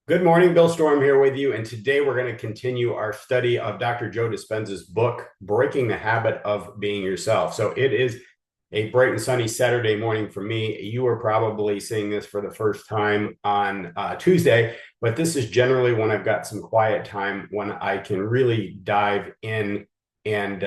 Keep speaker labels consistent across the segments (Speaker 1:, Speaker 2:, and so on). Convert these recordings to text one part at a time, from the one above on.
Speaker 1: Good morning, Bill Storm here with you. And today we're going to continue our study of Dr. Joe Dispenza's book, Breaking the Habit of Being Yourself. So it is a bright and sunny Saturday morning for me. You are probably seeing this for the first time on Tuesday, but this is generally when I've got some quiet time when I can really dive in and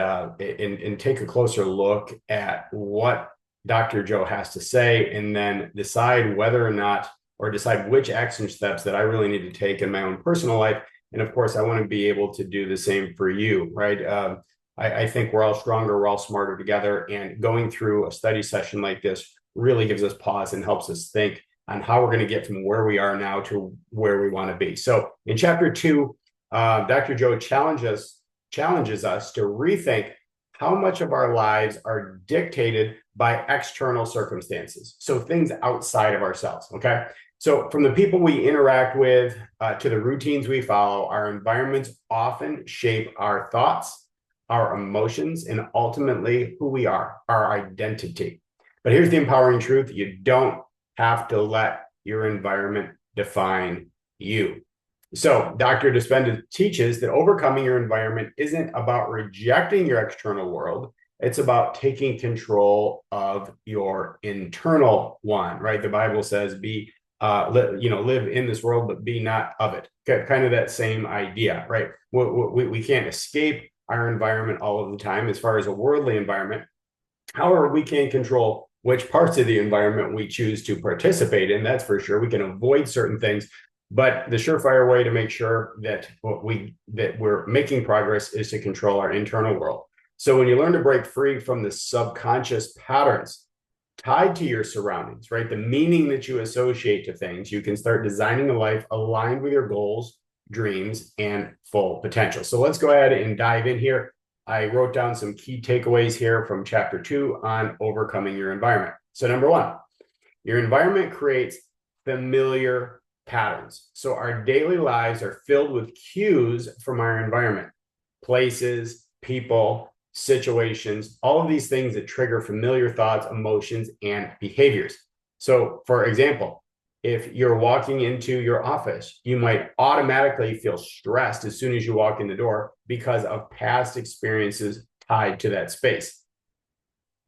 Speaker 1: take a closer look at what Dr. Joe has to say and then decide whether or not or decide which action steps that I really need to take in my own personal life. And of course, I want to be able to do the same for you, right? I think we're all stronger, we're all smarter together. And going through a study session like this really gives us pause and helps us think on how we're going to get from where we are now to where we want to be. So in chapter 2, Dr. Joe challenges us to rethink how much of our lives are dictated by external circumstances. So things outside of ourselves, okay? So from the people we interact with to the routines we follow, our environments often shape our thoughts, our emotions, and ultimately who we are, our identity. But here's the empowering truth. You don't have to let your environment define you. So Dr. Dispenza teaches that overcoming your environment isn't about rejecting your external world. It's about taking control of your internal one, right? The Bible says live in this world, but be not of it. Kind of that same idea, right? We can't escape our environment all of the time as far as a worldly environment. However, we can control which parts of the environment we choose to participate in. That's for sure. We can avoid certain things, but the surefire way to make sure that we're making progress is to control our internal world. So when you learn to break free from the subconscious patterns tied to your surroundings, right? The meaning that you associate to things, you can start designing a life aligned with your goals, dreams, and full potential. So let's go ahead and dive in here. I wrote down some key takeaways here from chapter 2 on overcoming your environment. So number 1, your environment creates familiar patterns. So our daily lives are filled with cues from our environment, places, people, situations, all of these things that trigger familiar thoughts, emotions, and behaviors. So, for example, if you're walking into your office, you might automatically feel stressed as soon as you walk in the door because of past experiences tied to that space.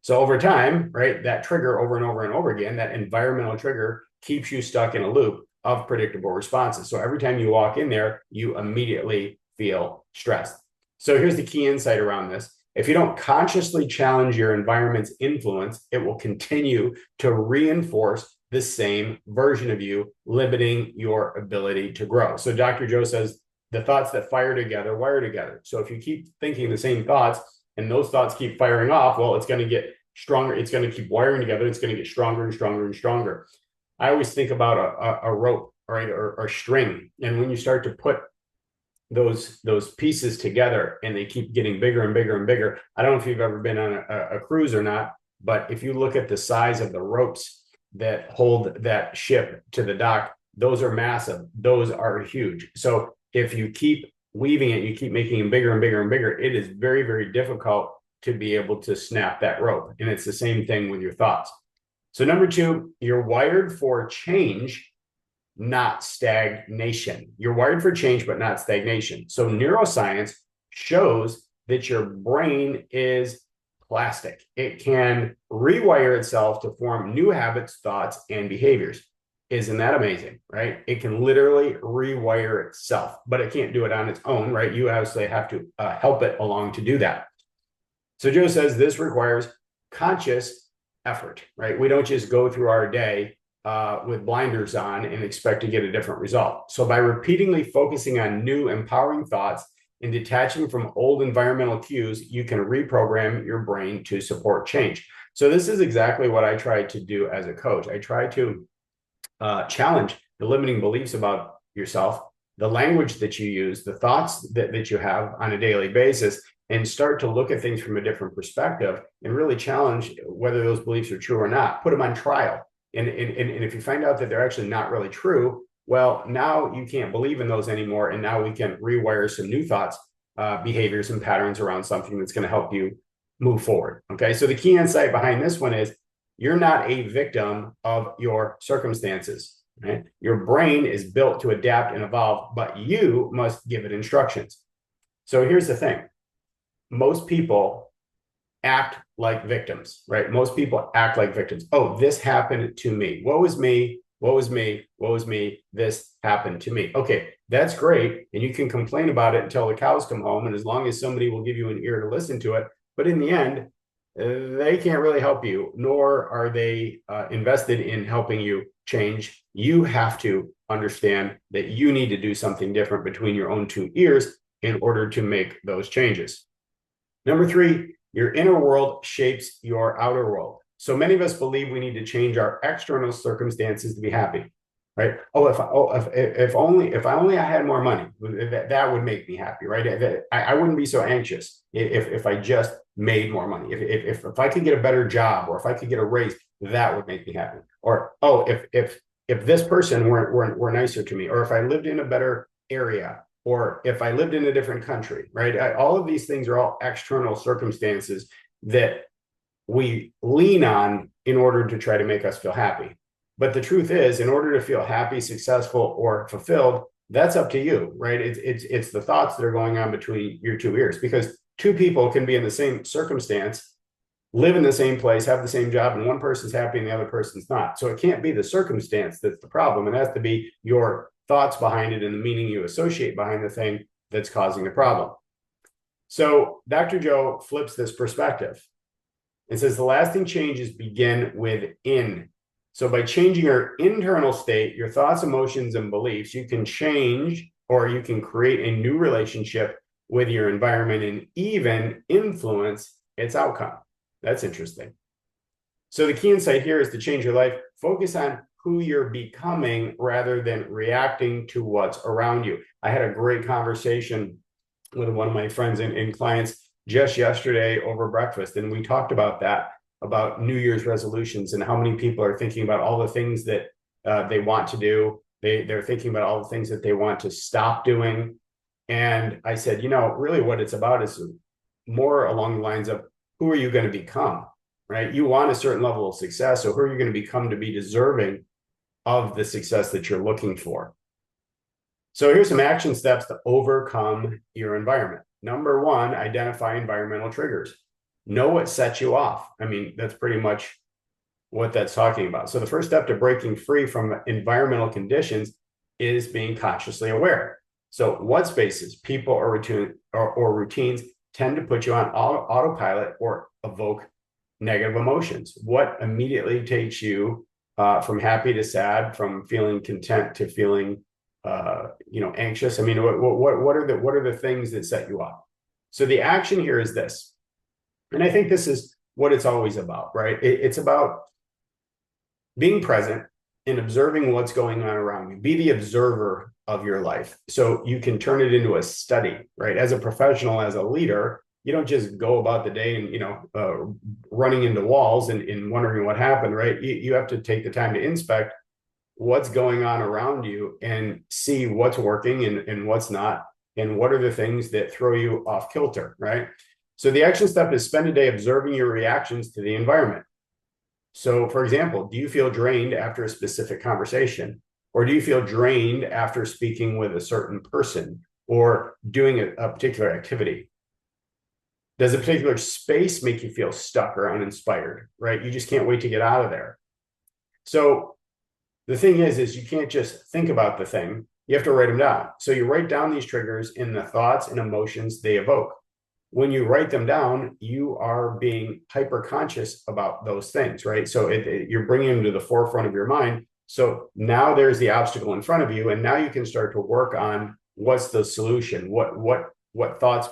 Speaker 1: So over time, right, that trigger over and over and over again, that environmental trigger keeps you stuck in a loop of predictable responses. So every time you walk in there, you immediately feel stressed. So here's the key insight around this. If you don't consciously challenge your environment's influence, it will continue to reinforce the same version of you, limiting your ability to grow. So Dr. Joe says the thoughts that fire together wire together. So if you keep thinking the same thoughts and those thoughts keep firing off, well, it's going to get stronger. It's going to keep wiring together. It's going to get stronger and stronger and stronger. I always think about a rope, right, or string. And when you start to put those pieces together and they keep getting bigger and bigger and bigger. I don't know if you've ever been on a cruise or not, but if you look at the size of the ropes that hold that ship to the dock, those are massive. Those are huge. So if you keep weaving it, you keep making them bigger and bigger and bigger, it is very, very difficult to be able to snap that rope. And it's the same thing with your thoughts. So number 2, you're wired for change, not stagnation. You're wired for change, but not stagnation. So neuroscience shows that your brain is plastic. It can rewire itself to form new habits, thoughts, and behaviors. Isn't that amazing, right? It can literally rewire itself, but it can't do it on its own, right? You obviously have to help it along to do that. So Joe says this requires conscious effort, right? We don't just go through our day with blinders on and expect to get a different result. So by repeatedly focusing on new empowering thoughts and detaching from old environmental cues, you can reprogram your brain to support change. So this is exactly what I try to do as a coach. I try to challenge the limiting beliefs about yourself, the language that you use, the thoughts that you have on a daily basis, and start to look at things from a different perspective and really challenge whether those beliefs are true or not, put them on trial. And if you find out that they're actually not really true, well, now you can't believe in those anymore. And now we can rewire some new thoughts, behaviors, and patterns around something that's going to help you move forward. Okay. So the key insight behind this one is you're not a victim of your circumstances. right? Your brain is built to adapt and evolve, but you must give it instructions. So here's the thing. Most people act like victims, right? Most people act like victims. Oh, this happened to me. Woe is me. Woe is me. Woe is me. This happened to me. Okay, that's great. And you can complain about it until the cows come home. And as long as somebody will give you an ear to listen to it. But in the end, they can't really help you, nor are they invested in helping you change. You have to understand that you need to do something different between your own two ears in order to make those changes. Number three, your inner world shapes your outer world. So many of us believe we need to change our external circumstances to be happy, right? If I only I had more money, that would make me happy, right? I wouldn't be so anxious if I just made more money. If I could get a better job, or if I could get a raise, that would make me happy. Or if this person were nicer to me, or if I lived in a better area, or if I lived in a different country, right? All of these things are all external circumstances that we lean on in order to try to make us feel happy. But the truth is, in order to feel happy, successful, or fulfilled, that's up to you, right? It's the thoughts that are going on between your two ears, because two people can be in the same circumstance, live in the same place, have the same job, and one person's happy and the other person's not. So it can't be the circumstance that's the problem. It has to be your thoughts behind it and the meaning you associate behind the thing that's causing the problem. So Dr. Joe flips this perspective and says the lasting changes begin within. So by changing your internal state, your thoughts, emotions, and beliefs, you can change, or you can create a new relationship with your environment and even influence its outcome. That's interesting. So the key insight here is to change your life. Focus on who you're becoming rather than reacting to what's around you. I had a great conversation with one of my friends and clients just yesterday over breakfast, and we talked about that, about New Year's resolutions and how many people are thinking about all the things that they want to do. They're thinking about all the things that they want to stop doing. And I said, really what it's about is more along the lines of, who are you going to become, right? You want a certain level of success. So who are you going to become to be deserving of the success that you're looking for? So here's some action steps to overcome your environment. Number one, identify environmental triggers. Know what sets you off. I mean, that's pretty much what that's talking about. So the first step to breaking free from environmental conditions is being consciously aware. So what spaces, people, or routines tend to put you on autopilot or evoke negative emotions? What immediately takes you from happy to sad, from feeling content to feeling anxious? I mean, what are the things that set you off? So the action here is this, and I think this is what it's always about, right? It's about being present and observing what's going on around you. Be the observer of your life, so you can turn it into a study, right? As a professional, as a leader, you don't just go about the day and running into walls and wondering what happened, right? You have to take the time to inspect what's going on around you and see what's working and what's not, and what are the things that throw you off kilter, right? So the action step is spend a day observing your reactions to the environment. So for example, do you feel drained after a specific conversation? Or do you feel drained after speaking with a certain person or doing a particular activity? Does a particular space make you feel stuck or uninspired, right? You just can't wait to get out of there. So the thing is you can't just think about the thing. You have to write them down. So you write down these triggers and the thoughts and emotions they evoke. When you write them down, you are being hyper conscious about those things, right? So you're bringing them to the forefront of your mind. So now there's the obstacle in front of you, and now you can start to work on what's the solution. What thoughts,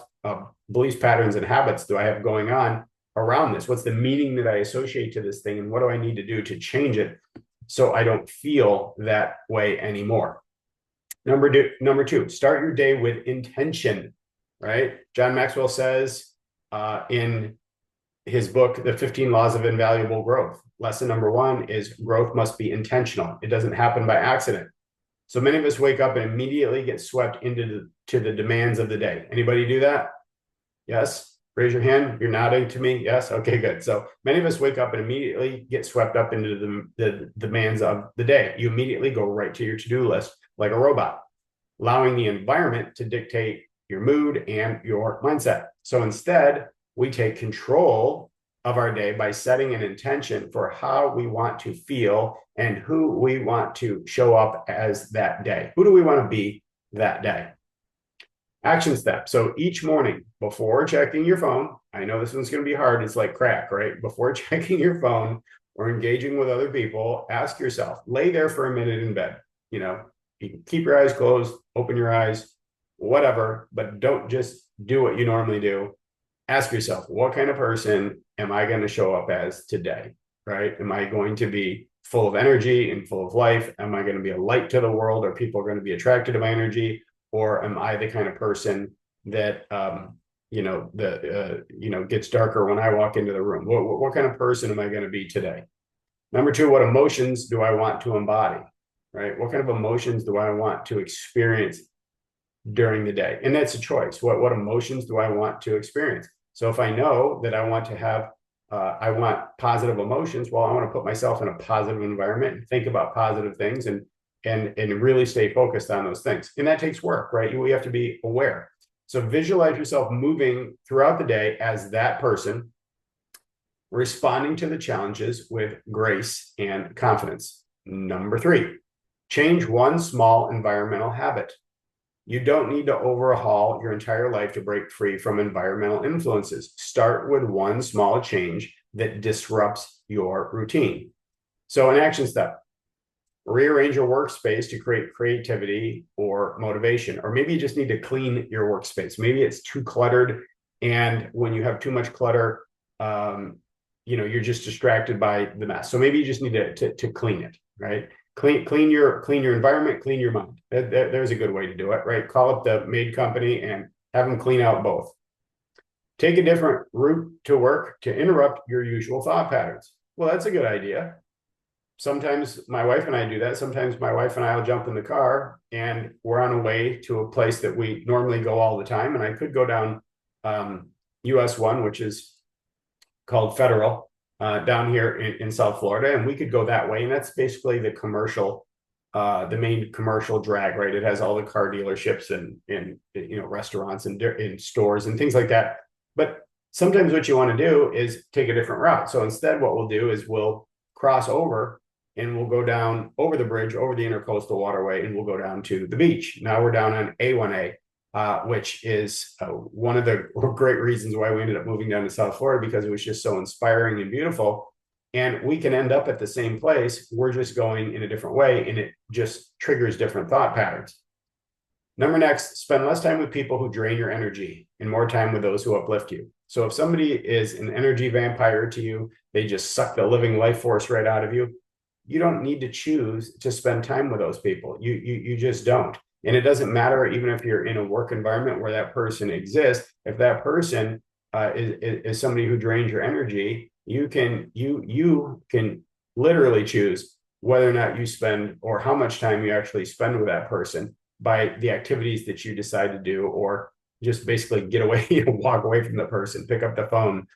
Speaker 1: beliefs, patterns, and habits do I have going on around this? What's the meaning that I associate to this thing, and what do I need to do to change it so I don't feel that way anymore? Number two, start your day with intention, right? John Maxwell says in his book, The 15 Laws of Invaluable Growth, lesson number one is growth must be intentional. It doesn't happen by accident. So many of us wake up and immediately get swept into the demands of the day. Anybody do that? Yes? Raise your hand. You're nodding to me. Yes. Okay, good. So many of us wake up and immediately get swept up into the demands of the day. You immediately go right to your to-do list like a robot, allowing the environment to dictate your mood and your mindset. So instead, we take control of our day by setting an intention for how we want to feel and who we want to show up as that day. Who do we want to be that day? Action step. So each morning before checking your phone, I know this one's going to be hard. It's like crack, right? Before checking your phone or engaging with other people, ask yourself, lay there for a minute in bed. You know, you can keep your eyes closed, open your eyes, whatever, but don't just do what you normally do. Ask yourself, what kind of person am I going to show up as today, right? Am I going to be full of energy and full of life? Am I going to be a light to the world? Are people going to be attracted to my energy? Or am I the kind of person that, gets darker when I walk into the room? What kind of person am I going to be today? Number two, what emotions do I want to embody, right? What kind of emotions do I want to experience during the day? And that's a choice. What emotions do I want to experience? So if I know that I want to have, I want positive emotions, well, I want to put myself in a positive environment and think about positive things and really stay focused on those things. And that takes work, right? We have to be aware. So visualize yourself moving throughout the day as that person, responding to the challenges with grace and confidence. Number three, change one small environmental habit. You don't need to overhaul your entire life to break free from environmental influences. Start with one small change that disrupts your routine. So an action step, rearrange your workspace to create creativity or motivation. Or maybe you just need to clean your workspace. Maybe it's too cluttered. And when you have too much clutter, you're just distracted by the mess. So maybe you just need to clean it, right? Clean your environment, clean your mind. There's a good way to do it, right? Call up the maid company and have them clean out both. Take a different route to work to interrupt your usual thought patterns. Well, that's a good idea. Sometimes my wife and I do that. Sometimes my wife and I will jump in the car and we're on a way to a place that we normally go all the time. And I could go down US 1, which is called Federal, down here in South Florida. And we could go that way. And that's basically the main commercial drag, right? It has all the car dealerships and restaurants and stores and things like that. But sometimes what you want to do is take a different route. So instead, what we'll do is we'll cross over and we'll go down over the bridge, over the intercoastal waterway, and we'll go down to the beach. Now we're down on A1A, which is one of the great reasons why we ended up moving down to South Florida, because it was just so inspiring and beautiful. And we can end up at the same place. We're just going in a different way, and it just triggers different thought patterns. Number next, spend less time with people who drain your energy and more time with those who uplift you. So if somebody is an energy vampire to you, they just suck the living life force right out of you, you don't need to choose to spend time with those people. You just don't. And it doesn't matter even if you're in a work environment where that person exists. If that person is somebody who drains your energy, you can literally choose whether or not you spend or how much time you actually spend with that person by the activities that you decide to do, or just basically get away and walk away from the person, pick up the phone,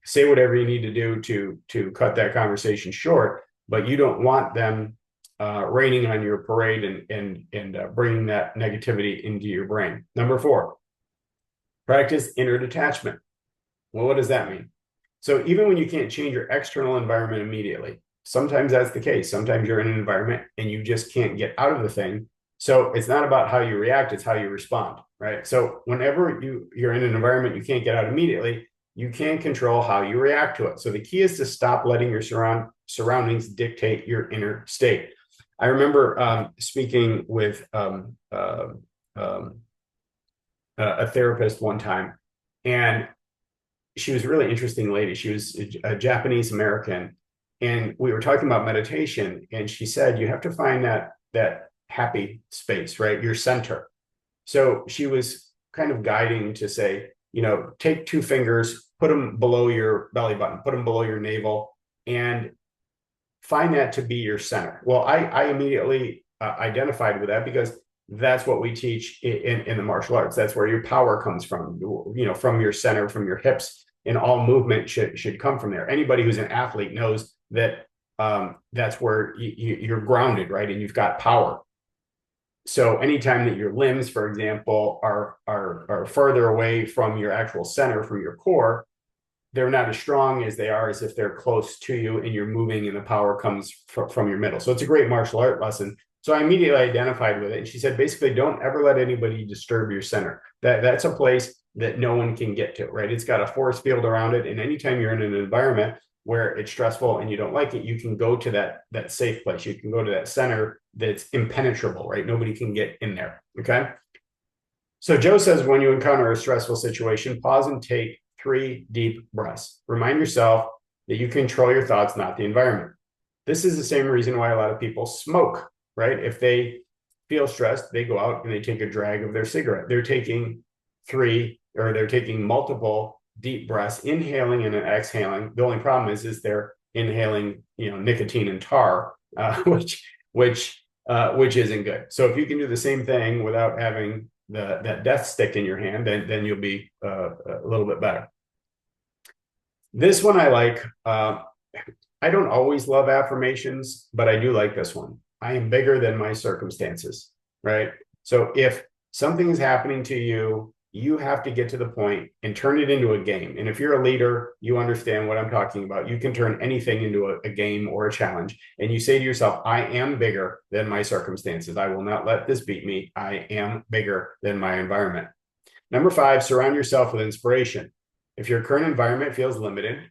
Speaker 1: say whatever you need to do to cut that conversation short. But you don't want them raining on your parade and bringing that negativity into your brain. Number four, practice inner detachment. Well, what does that mean? So even when you can't change your external environment immediately, sometimes that's the case. Sometimes you're in an environment and you just can't get out of the thing. So it's not about how you react, it's how you respond, right? So whenever you're in an environment you can't get out immediately, you can control how you react to it. So the key is to stop letting your surroundings dictate your inner state. I remember speaking with a therapist one time, and she was a really interesting lady. She was a Japanese American, and we were talking about meditation, and she said, you have to find that happy space, right? Your center. So she was kind of guiding to say, take two fingers, put them below your belly button, put them below your navel, and find that to be your center. Well, I immediately identified with that, because That's what we teach in the martial arts. That's where your power comes from, from your center, from your hips, and all movement should come from there. Anybody who's an athlete knows that that's where you're grounded, right? And you've got power. So anytime that your limbs, for example, are further away from your actual center, from your core, they're not as strong as they are as if they're close to you and you're moving and the power comes from your middle. So it's a great martial art lesson. So I immediately identified with it. And she said, basically, don't ever let anybody disturb your center. That's a place that no one can get to, right? It's got a force field around it. And anytime you're in an environment where it's stressful and you don't like it, you can go to that safe place. You can go to that center that's impenetrable, right? Nobody can get in there, okay? So Joe says, when you encounter a stressful situation, pause and take 3 deep breaths. Remind yourself that you control your thoughts, not the environment. This is the same reason why a lot of people smoke, right? If they feel stressed, they go out and they take a drag of their cigarette. They're taking multiple deep breaths, inhaling and exhaling. The only problem is they're inhaling, nicotine and tar, which isn't good. So if you can do the same thing without having that death stick in your hand, then you'll be a little bit better. This one I like. I don't always love affirmations, but I do like this one. I am bigger than my circumstances, right? So if something is happening to you, you have to get to the point and turn it into a game. And if you're a leader, you understand what I'm talking about. You can turn anything into a game or a challenge. And you say to yourself, I am bigger than my circumstances. I will not let this beat me. I am bigger than my environment. Number 5, surround yourself with inspiration. If your current environment feels limited,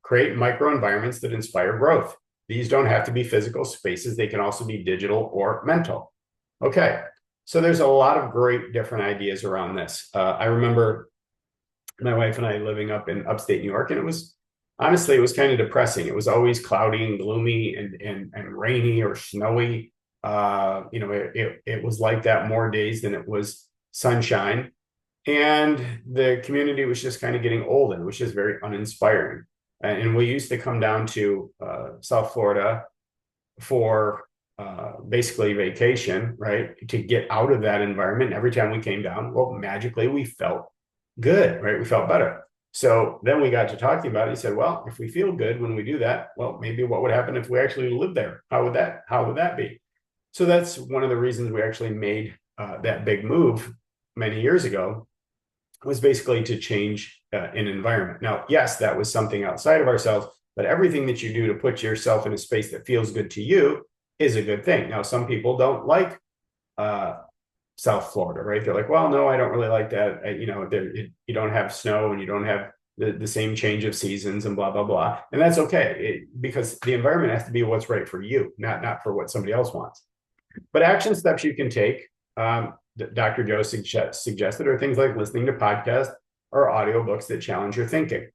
Speaker 1: create micro environments that inspire growth. These don't have to be physical spaces. They can also be digital or mental. Okay. So there's a lot of great different ideas around this. I remember my wife and I living up in upstate New York, and it was kind of depressing. It was always cloudy and gloomy and rainy or snowy. It was like that more days than it was sunshine. And the community was just kind of getting old, and it was just very uninspiring. And we used to come down to South Florida for basically vacation, right? To get out of that environment. And every time we came down, well, magically we felt good, right? We felt better. So then we got to talking about it. He said, well, if we feel good when we do that, well, maybe what would happen if we actually lived there? How would that be? So that's one of the reasons we actually made that big move many years ago, was basically to change an environment. Now, yes, that was something outside of ourselves, but everything that you do to put yourself in a space that feels good to you is a good thing. Now, some people don't like South Florida, right? They're like, well, no, I don't really like that. You don't have snow and you don't have the same change of seasons and blah, blah, blah. And that's okay, because the environment has to be what's right for you, not for what somebody else wants. But action steps you can take, Dr. Joe suggested, are things like listening to podcasts or audiobooks that challenge your thinking.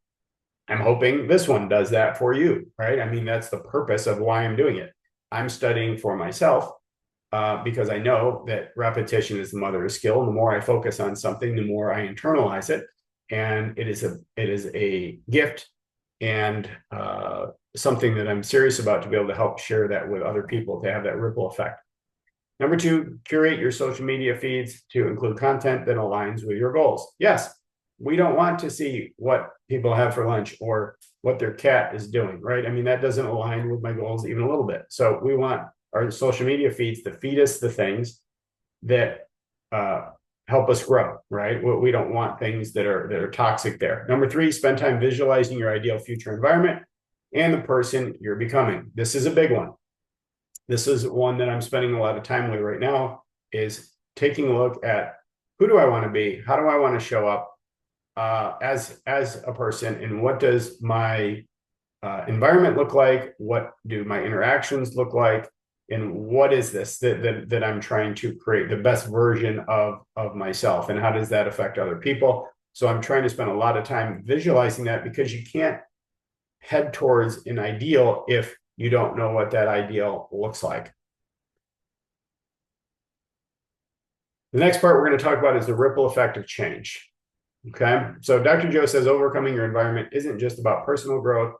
Speaker 1: I'm hoping this one does that for you, right? I mean, that's the purpose of why I'm doing it. I'm studying for myself because I know that repetition is the mother of skill. And the more I focus on something, the more I internalize it. And it is a gift and something that I'm serious about, to be able to help share that with other people, to have that ripple effect. Number 2, curate your social media feeds to include content that aligns with your goals. Yes, we don't want to see what people have for lunch or what their cat is doing, right? I mean, that doesn't align with my goals even a little bit. So we want our social media feeds to feed us the things that help us grow, right? We don't want things that are toxic there. Number 3, spend time visualizing your ideal future environment and the person you're becoming. This is a big one. This is one that I'm spending a lot of time with right now, is taking a look at, who do I want to be? How do I want to show up as a person? And what does my environment look like? What do my interactions look like? And what is this that I'm trying to create the best version of myself? And how does that affect other people? So I'm trying to spend a lot of time visualizing that, because you can't head towards an ideal if you don't know what that ideal looks like. The next part we're going to talk about is the ripple effect of change. Okay. So Dr. Joe says overcoming your environment isn't just about personal growth.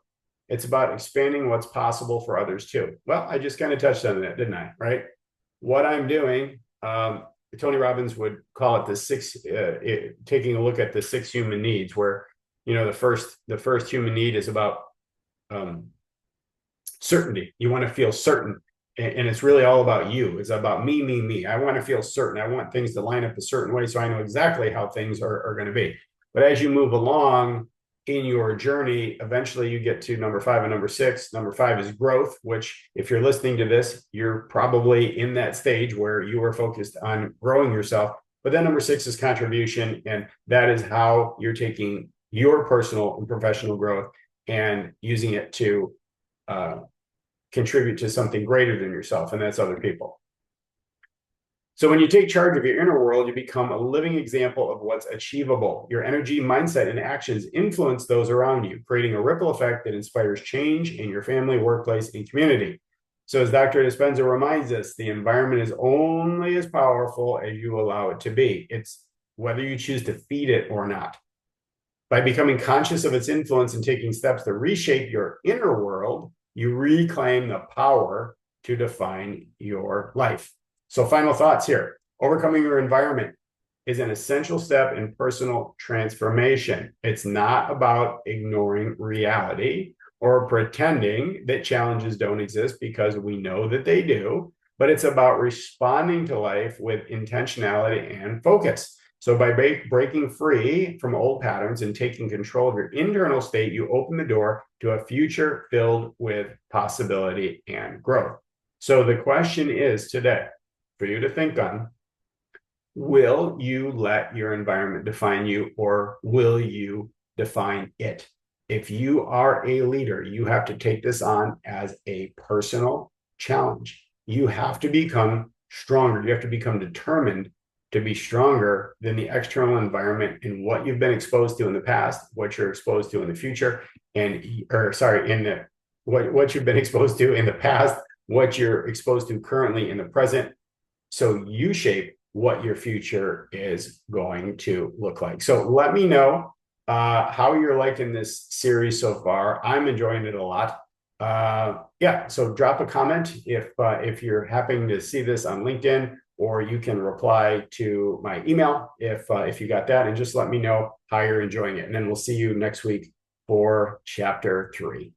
Speaker 1: It's about expanding what's possible for others too. Well, I just kind of touched on that, didn't I? Right. What I'm doing Tony Robbins would call it the taking a look at the 6 human needs, where, the first human need is about certainty. You want to feel certain. And it's really all about you. It's about me, me, me. I want to feel certain. I want things to line up a certain way so I know exactly how things are going to be. But as you move along in your journey, eventually you get to number 5 and number 6. Number 5 is growth, which, if you're listening to this, you're probably in that stage where you are focused on growing yourself. But then number 6 is contribution. And that is how you're taking your personal and professional growth and using it to contribute to something greater than yourself, and that's other people. So when you take charge of your inner world, you become a living example of what's achievable. Your energy, mindset, and actions influence those around you, creating a ripple effect that inspires change in your family, workplace, and community. So as Dr. Dispenza reminds us, the environment is only as powerful as you allow it to be. It's whether you choose to feed it or not. By becoming conscious of its influence and taking steps to reshape your inner world, you reclaim the power to define your life. So final thoughts here. Overcoming your environment is an essential step in personal transformation. It's not about ignoring reality or pretending that challenges don't exist, because we know that they do, but it's about responding to life with intentionality and focus. So by breaking free from old patterns and taking control of your internal state, you open the door to a future filled with possibility and growth. So the question is today for you to think on: will you let your environment define you, or will you define it? If you are a leader, you have to take this on as a personal challenge. You have to become stronger. You have to become determined to be stronger than the external environment and what you've been exposed to in the past, what you're exposed to in the future, what you've been exposed to in the past, what you're exposed to currently in the present. So you shape what your future is going to look like. So let me know how you're liking this series so far. I'm enjoying it a lot. So drop a comment if you're happening to see this on LinkedIn, or you can reply to my email if you got that, and just let me know how you're enjoying it. And then we'll see you next week for chapter 3.